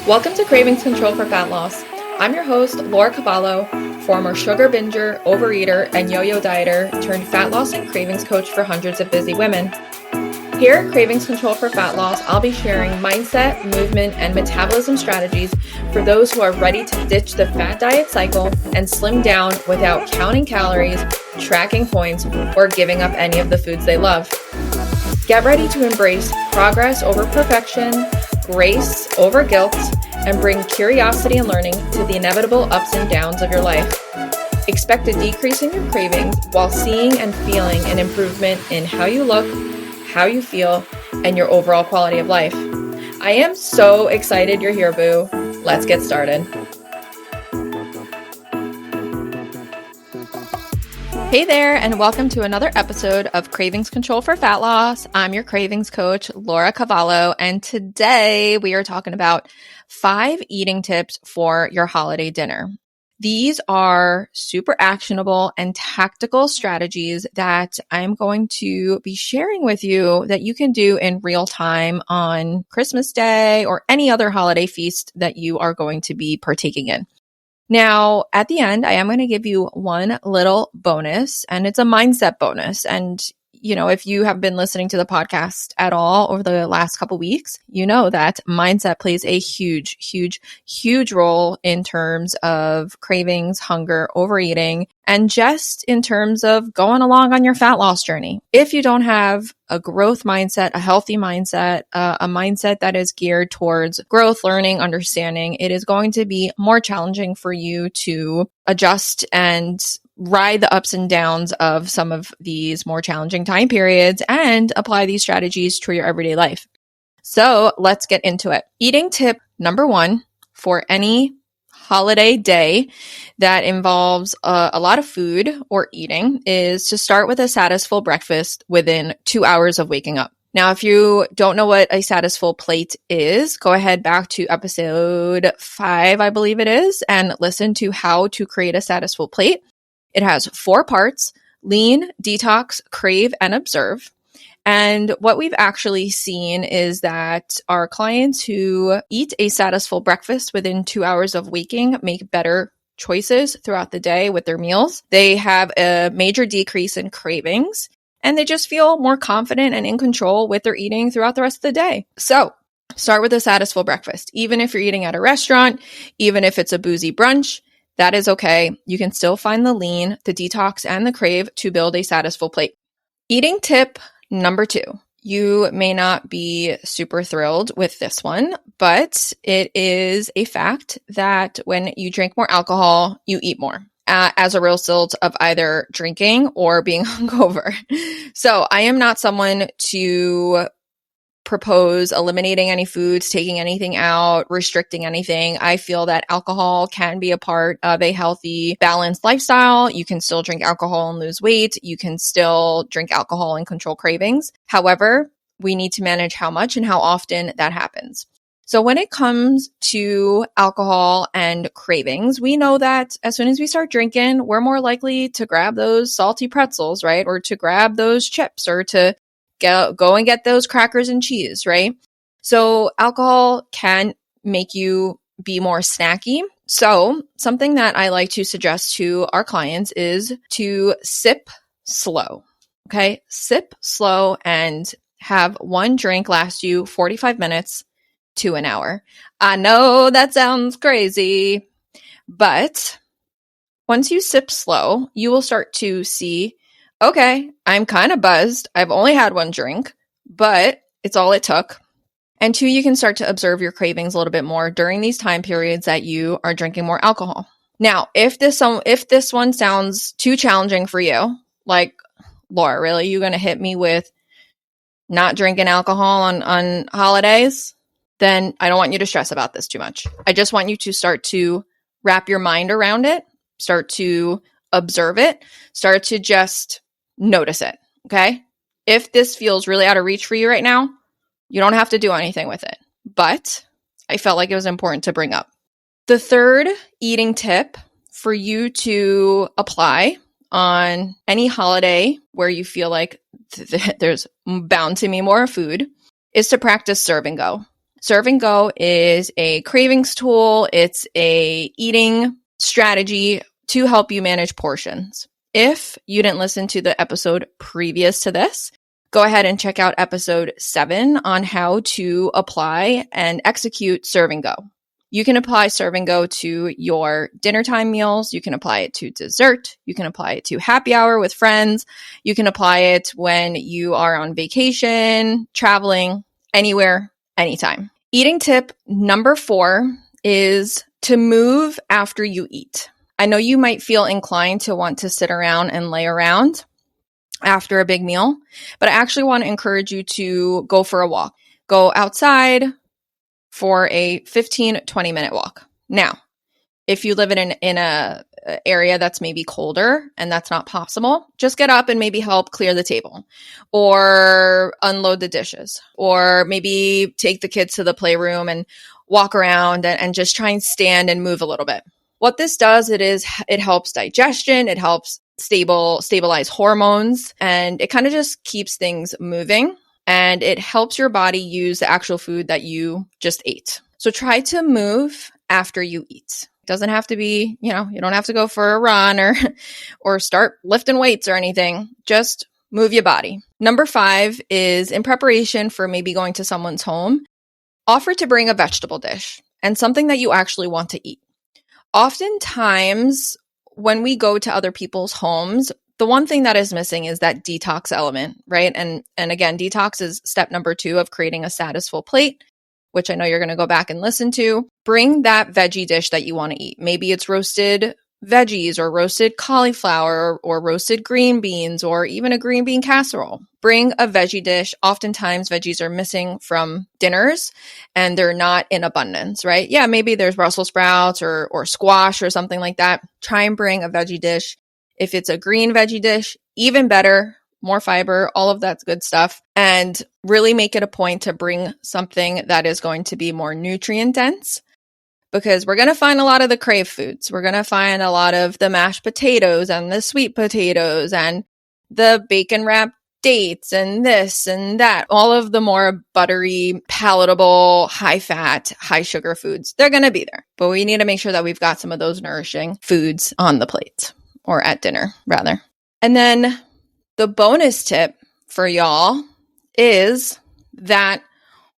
Welcome to Cravings Control for Fat Loss. I'm your host, Laura Cavallo, former sugar binger, overeater, and yo-yo dieter turned fat loss and cravings coach for hundreds of busy women. Here at Cravings Control for Fat Loss, I'll be sharing mindset, movement, and metabolism strategies for those who are ready to ditch the fat diet cycle and slim down without counting calories, tracking points, or giving up any of the foods they love. Get ready to embrace progress over perfection, grace over guilt, and bring curiosity and learning to the inevitable ups and downs of your life. Expect a decrease in your cravings while seeing and feeling an improvement in how you look, how you feel, and your overall quality of life. I am so excited you're here, boo. Let's get started. Hey there, and welcome to another episode of Cravings Control for Fat Loss. I'm your cravings coach, Laura Cavallo, and today we are talking about 5 eating tips for your holiday dinner. These are super actionable and tactical strategies that I'm going to be sharing with you that you can do in real time on Christmas Day or any other holiday feast that you are going to be partaking in. Now, at the end, I am going to give you one little bonus, and it's a mindset bonus. And, if you have been listening to the podcast at all over the last couple weeks, you know that mindset plays a huge role in terms of cravings, hunger, overeating, and just in terms of going along on your fat loss journey. If you don't have a growth mindset, a healthy mindset, a mindset that is geared towards growth, learning, understanding, it is going to be more challenging for you to adjust and ride the ups and downs of some of these more challenging time periods and apply these strategies to your everyday life. So let's get into it. Eating tip number 1 for any holiday day that involves a lot of food or eating is to start with a Satisfull breakfast within 2 hours of waking up. Now, if you don't know what a Satisfull plate is, go ahead back to episode 5, I believe it is, and listen to how to create a Satisfull plate. It has 4 parts: lean, detox, crave, and observe. And what we've actually seen is that our clients who eat a Satisfull breakfast within 2 hours of waking make better choices throughout the day with their meals. They have a major decrease in cravings, and they just feel more confident and in control with their eating throughout the rest of the day. So start with a Satisfull breakfast. Even if you're eating at a restaurant, even if it's a boozy brunch, that is okay. You can still find the lean, the detox, and the crave to build a Satisfull plate. Eating tip number 2. You may not be super thrilled with this one, but it is a fact that when you drink more alcohol, you eat more as a result of either drinking or being hungover. So I am not someone to propose eliminating any foods, taking anything out, restricting anything. I feel that alcohol can be a part of a healthy, balanced lifestyle. You can still drink alcohol and lose weight. You can still drink alcohol and control cravings. However, we need to manage how much and how often that happens. So when it comes to alcohol and cravings, we know that as soon as we start drinking, we're more likely to grab those salty pretzels, right? Or to grab those chips, or to go and get those crackers and cheese, right? So alcohol can make you be more snacky. So something that I like to suggest to our clients is to sip slow, okay? Sip slow and have one drink last you 45 minutes to an hour. I know that sounds crazy, but once you sip slow, you will start to see, okay, I'm kind of buzzed. I've only had one drink, but it's all it took. And 2, you can start to observe your cravings a little bit more during these time periods that you are drinking more alcohol. Now, if this one sounds too challenging for you, like, Laura, really, you going to hit me with not drinking alcohol on holidays? Then I don't want you to stress about this too much. I just want you to start to wrap your mind around it, start to observe it, start to just notice it, okay? If this feels really out of reach for you right now, you don't have to do anything with it. But I felt like it was important to bring up. The third eating tip for you to apply on any holiday where you feel like there's bound to be more food is to practice serve and go. Serve and Go is a cravings tool. It's a eating strategy to help you manage portions. If you didn't listen to the episode previous to this, go ahead and check out episode 7 on how to apply and execute Serve and Go. You can apply Serve and Go to your dinner time meals. You can apply it to dessert. You can apply it to happy hour with friends. You can apply it when you are on vacation, traveling, anywhere, anytime. Eating tip number 4 is to move after you eat. I know you might feel inclined to want to sit around and lay around after a big meal, but I actually want to encourage you to go for a walk. Go outside for a 15-20 minute walk. Now, if you live in a area that's maybe colder and that's not possible, just get up and maybe help clear the table or unload the dishes, or maybe take the kids to the playroom and walk around and just try and stand and move a little bit. What this does, it helps digestion, it helps stabilize hormones, and it kind of just keeps things moving, and it helps your body use the actual food that you just ate. So try to move after you eat. It doesn't have to be, you don't have to go for a run or start lifting weights or anything. Just move your body. Number 5 is, in preparation for maybe going to someone's home, offer to bring a vegetable dish and something that you actually want to eat. Oftentimes, when we go to other people's homes, the one thing that is missing is that detox element, right? And again, detox is step number 2 of creating a Satisfull plate, which I know you're going to go back and listen to. Bring that veggie dish that you want to eat. Maybe it's roasted veggies or roasted cauliflower or roasted green beans or even a green bean casserole. Bring a veggie dish. Oftentimes veggies are missing from dinners and they're not in abundance, right? Yeah, maybe there's Brussels sprouts or squash or something like that. Try and bring a veggie dish. If it's a green veggie dish, even better, more fiber, all of that good stuff. And really make it a point to bring something that is going to be more nutrient dense, because we're going to find a lot of the crave foods. We're going to find a lot of the mashed potatoes and the sweet potatoes and the bacon wrapped dates and this and that. All of the more buttery, palatable, high fat, high sugar foods, they're going to be there. But we need to make sure that we've got some of those nourishing foods on the plate, or at dinner rather. And then the bonus tip for y'all is that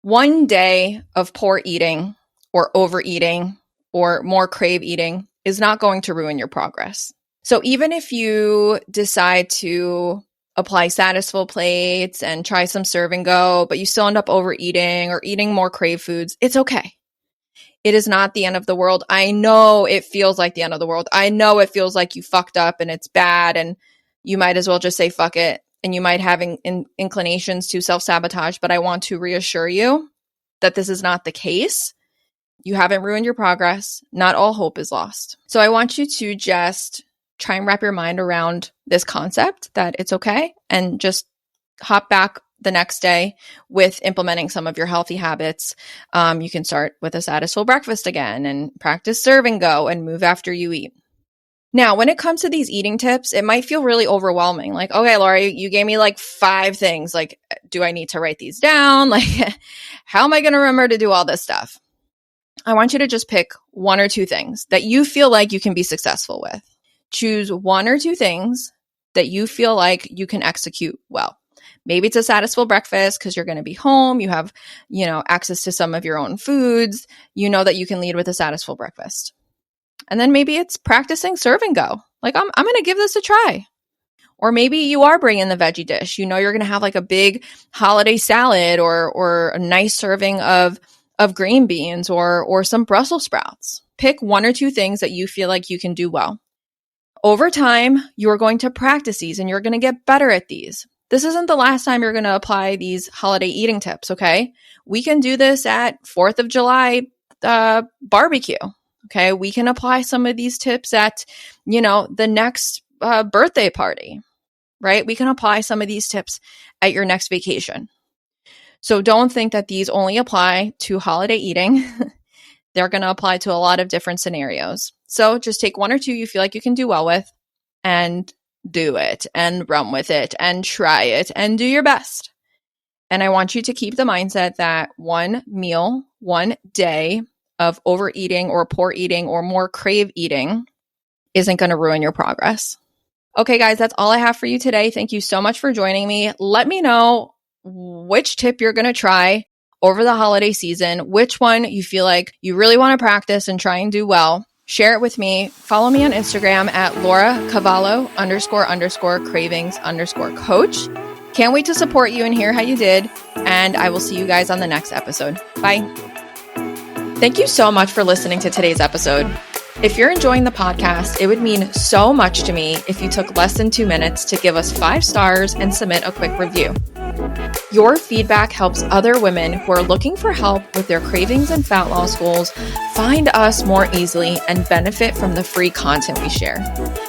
one day of poor eating or overeating or more crave eating is not going to ruin your progress. So even if you decide to apply Satisfull plates and try some Serve and Go, but you still end up overeating or eating more crave foods, it's okay. It is not the end of the world. I know it feels like the end of the world. I know it feels like you fucked up and it's bad and you might as well just say fuck it. And you might have inclinations to self-sabotage, but I want to reassure you that this is not the case. You haven't ruined your progress. Not all hope is lost. So I want you to just try and wrap your mind around this concept that it's okay, and just hop back the next day with implementing some of your healthy habits. You can start with a Satisfull breakfast again and practice Serve and Go and move after you eat. Now, when it comes to these eating tips, it might feel really overwhelming. Like, okay, Laura, you gave me like 5 things. Like, do I need to write these down? Like, how am I going to remember to do all this stuff? I want you to just pick 1 or 2 things that you feel like you can be successful with. Choose 1 or 2 things that you feel like you can execute well. Maybe it's a Satisfull breakfast because you're going to be home. You have, access to some of your own foods. You know that you can lead with a Satisfull breakfast. And then maybe it's practicing Serve and Go. Like, I'm going to give this a try. Or maybe you are bringing the veggie dish. You know you're going to have like a big holiday salad or a nice serving of green beans or some Brussels sprouts. Pick 1 or 2 things that you feel like you can do well. Over time, you're going to practice these and you're going to get better at these. This isn't the last time you're going to apply these holiday eating tips, okay? We can do this at 4th of July barbecue. Okay, we can apply some of these tips at, the next birthday party, right? We can apply some of these tips at your next vacation. So don't think that these only apply to holiday eating. They're going to apply to a lot of different scenarios. So just take 1 or 2 you feel like you can do well with and do it and run with it and try it and do your best. And I want you to keep the mindset that 1 meal, one day of overeating or poor eating or more crave eating isn't going to ruin your progress. Okay, guys, that's all I have for you today. Thank you so much for joining me. Let me know which tip you're going to try over the holiday season, which one you feel like you really want to practice and try and do well. Share it with me. Follow me on Instagram at LauraCavallo_cravings_coach. Can't wait to support you and hear how you did. And I will see you guys on the next episode. Bye. Thank you so much for listening to today's episode. If you're enjoying the podcast, it would mean so much to me if you took less than 2 minutes to give us 5 stars and submit a quick review. Your feedback helps other women who are looking for help with their cravings and fat loss goals find us more easily and benefit from the free content we share.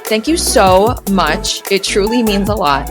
Thank you so much. It truly means a lot.